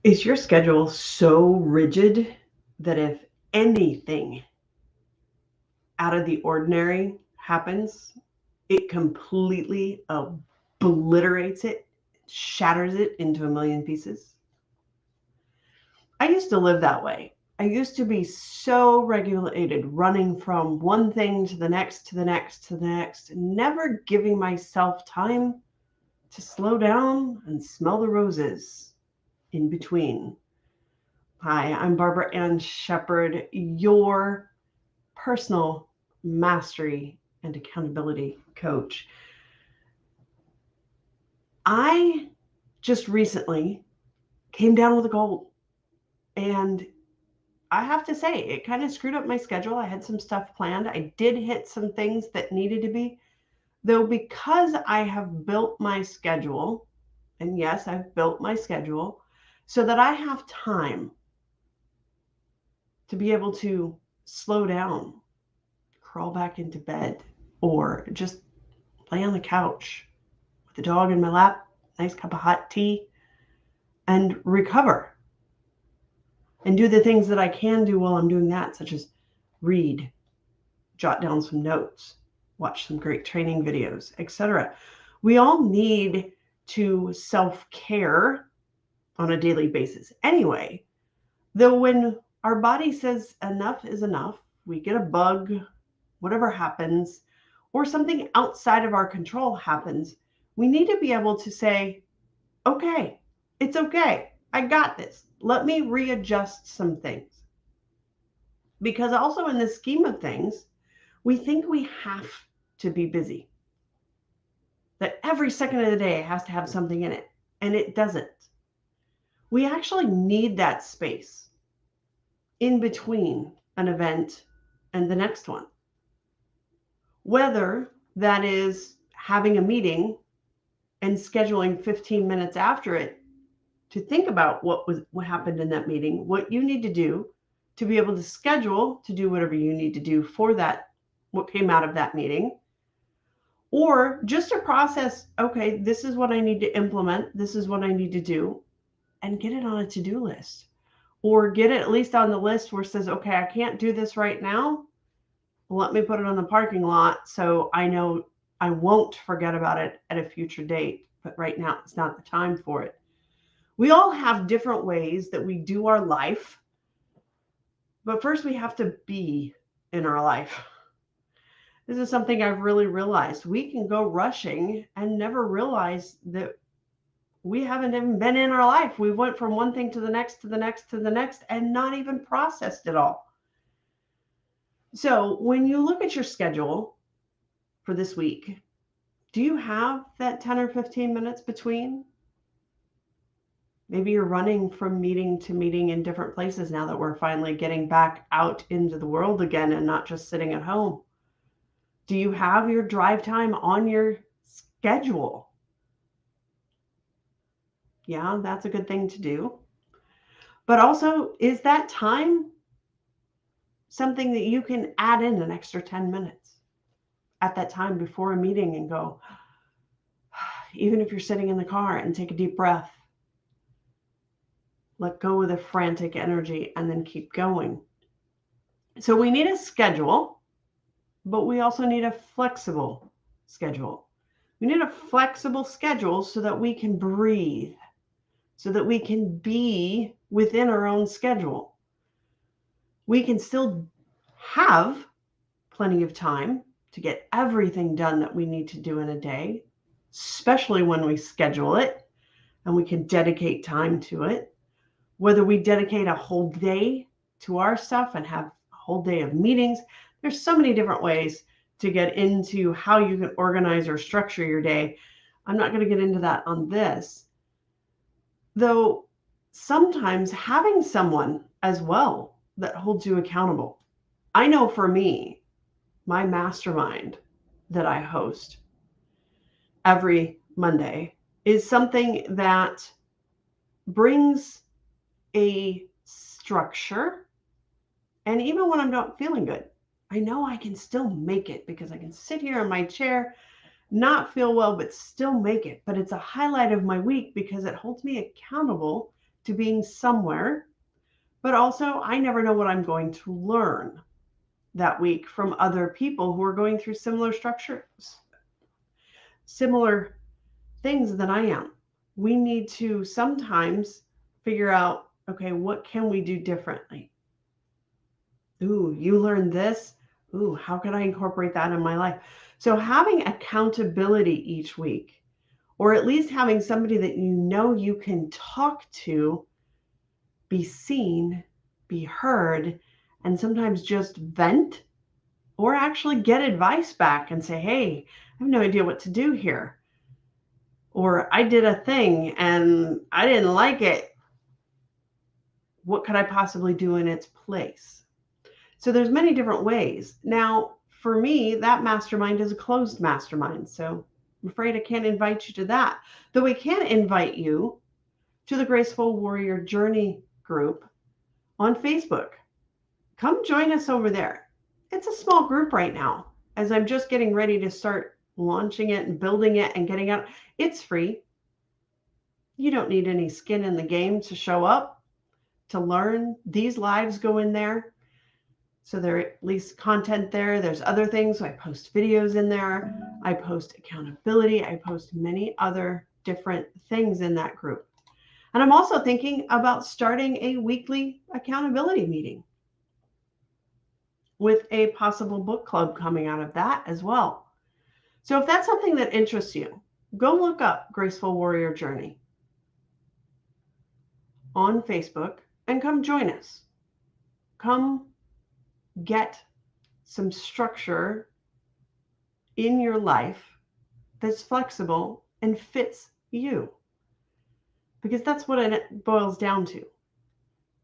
Is your schedule so rigid that if anything out of the ordinary happens, it completely obliterates it, shatters it into a million pieces? I used to live that way. I used to be so regulated, running from one thing to the next, to the next, to the next, never giving myself time to slow down and smell the roses in between. Hi, I'm Barbara Ann Shepherd, your personal mastery and accountability coach. I just recently came down with a cold, and I have to say, it kind of screwed up my schedule. I had some stuff planned. I did hit some things that needed to be, though, because I have built my schedule, and yes, I've built my schedule so that I have time to be able to slow down, crawl back into bed, or just lay on the couch with the dog in my lap, nice cup of hot tea, and recover and do the things that I can do while I'm doing that, such as read, jot down some notes, watch some great training videos, etc. We all need to self-care on a daily basis anyway. Though when our body says enough is enough, we get a bug, whatever happens, or something outside of our control happens, we need to be able to say, okay, it's okay. I got this. Let me readjust some things. Because also in the scheme of things, we think we have to be busy, that every second of the day has to have something in it, and it doesn't. We actually need that space in between an event and the next one. Whether that is having a meeting and scheduling 15 minutes after it to think about what happened in that meeting, what you need to do to be able to schedule to do whatever you need to do for that, what came out of that meeting, or just to process, okay, this is what I need to implement, this is what I need to do, and get it on a to-do list, or get it at least on the list where it says, okay, I can't do this right now. Let me put it on the parking lot so I know I won't forget about it at a future date, but right now it's not the time for it. We all have different ways that we do our life, but first we have to be in our life. This is something I've really realized. We can go rushing and never realize that we haven't even been in our life. We went from one thing to the next, to the next, to the next, and not even processed it all. So when you look at your schedule for this week, do you have that 10 or 15 minutes between? Maybe you're running from meeting to meeting in different places now that we're finally getting back out into the world again and not just sitting at home. Do you have your drive time on your schedule? Yeah, that's a good thing to do. But also, is that time something that you can add in an extra 10 minutes at that time before a meeting and go, even if you're sitting in the car, and take a deep breath, let go of the frantic energy, and then keep going. So we need a schedule, but we also need a flexible schedule. We need a flexible schedule so that we can breathe, so that we can be within our own schedule. We can still have plenty of time to get everything done that we need to do in a day, especially when we schedule it and we can dedicate time to it. Whether we dedicate a whole day to our stuff and have a whole day of meetings, there's so many different ways to get into how you can organize or structure your day. I'm not going to get into that on this, though sometimes having someone as well that holds you accountable. I know for me, my mastermind that I host every Monday is something that brings a structure. And even when I'm not feeling good, I know I can still make it because I can sit here in my chair, not feel well, but still make it. But it's a highlight of my week because it holds me accountable to being somewhere, but also I never know what I'm going to learn that week from other people who are going through similar structures, similar things than I am. We need to sometimes figure out, okay, what can we do differently? Ooh, you learned this. Ooh, how can I incorporate that in my life? So having accountability each week, or at least having somebody that you know you can talk to, be seen, be heard, and sometimes just vent or actually get advice back and say, hey, I have no idea what to do here. Or I did a thing and I didn't like it. What could I possibly do in its place? So there's many different ways. Now, for me, that mastermind is a closed mastermind. So I'm afraid I can't invite you to that. Though we can invite you to the Graceful Warrior Journey group on Facebook. Come join us over there. It's a small group right now, as I'm just getting ready to start launching it and building it and getting out. It's free. You don't need any skin in the game to show up, to learn. These lives go in there. So there at least content there. There's other things. So I post videos in there. I post accountability. I post many other different things in that group. And I'm also thinking about starting a weekly accountability meeting with a possible book club coming out of that as well. So if that's something that interests you, go look up Graceful Warrior Journey on Facebook and come join us. Come get some structure in your life that's flexible and fits you. Because that's what it boils down to.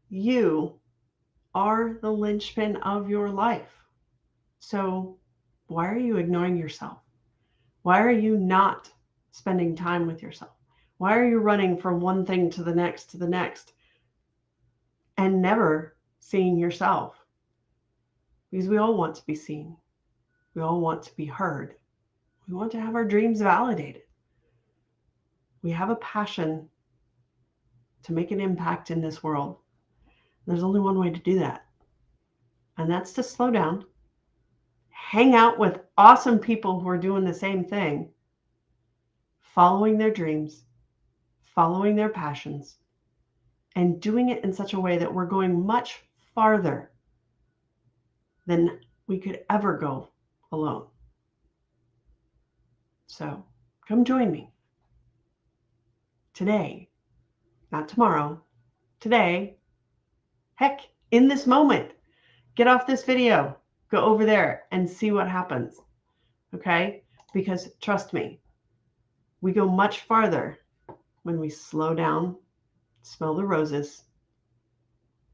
You are the linchpin of your life. So why are you ignoring yourself? Why are you not spending time with yourself? Why are you running from one thing to the next and never seeing yourself? Because we all want to be seen. We all want to be heard. We want to have our dreams validated. We have a passion to make an impact in this world. There's only one way to do that. And that's to slow down, hang out with awesome people who are doing the same thing, following their dreams, following their passions, and doing it in such a way that we're going much farther than we could ever go alone. So come join me today, not tomorrow, today. Heck, in this moment, get off this video, go over there and see what happens. Okay? Because trust me, we go much farther when we slow down, smell the roses,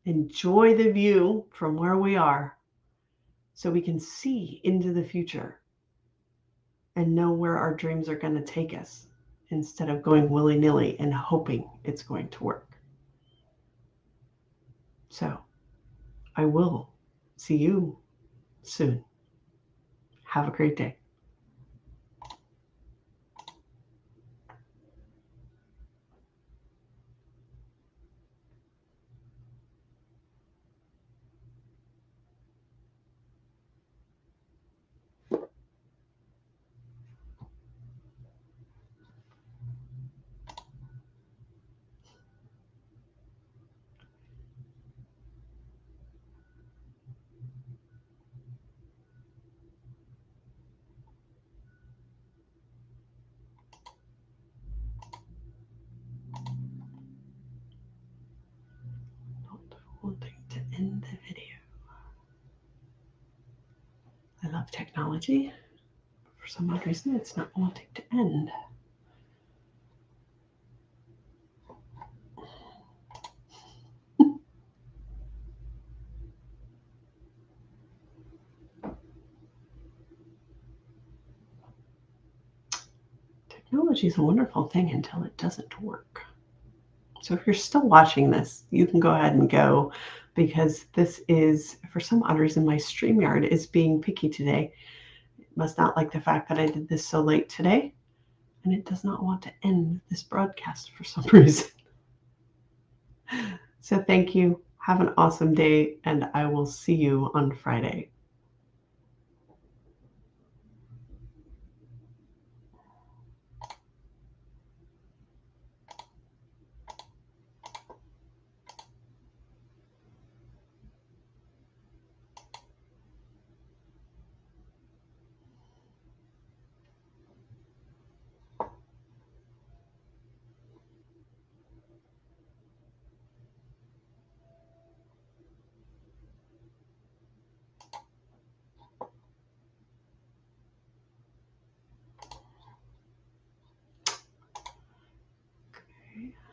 enjoy the view from where we are, so we can see into the future and know where our dreams are going to take us instead of going willy-nilly and hoping it's going to work. So I will see you soon. Have a great day. Wanting to end the video. I love technology. For some odd reason, it's not wanting to end. Technology is a wonderful thing until it doesn't work. So if you're still watching this, you can go ahead and go, because this is, for some odd reason, my StreamYard is being picky today. It must not like the fact that I did this so late today, and it does not want to end this broadcast for some reason. So thank you. Have an awesome day, and I will see you on Friday. Okay.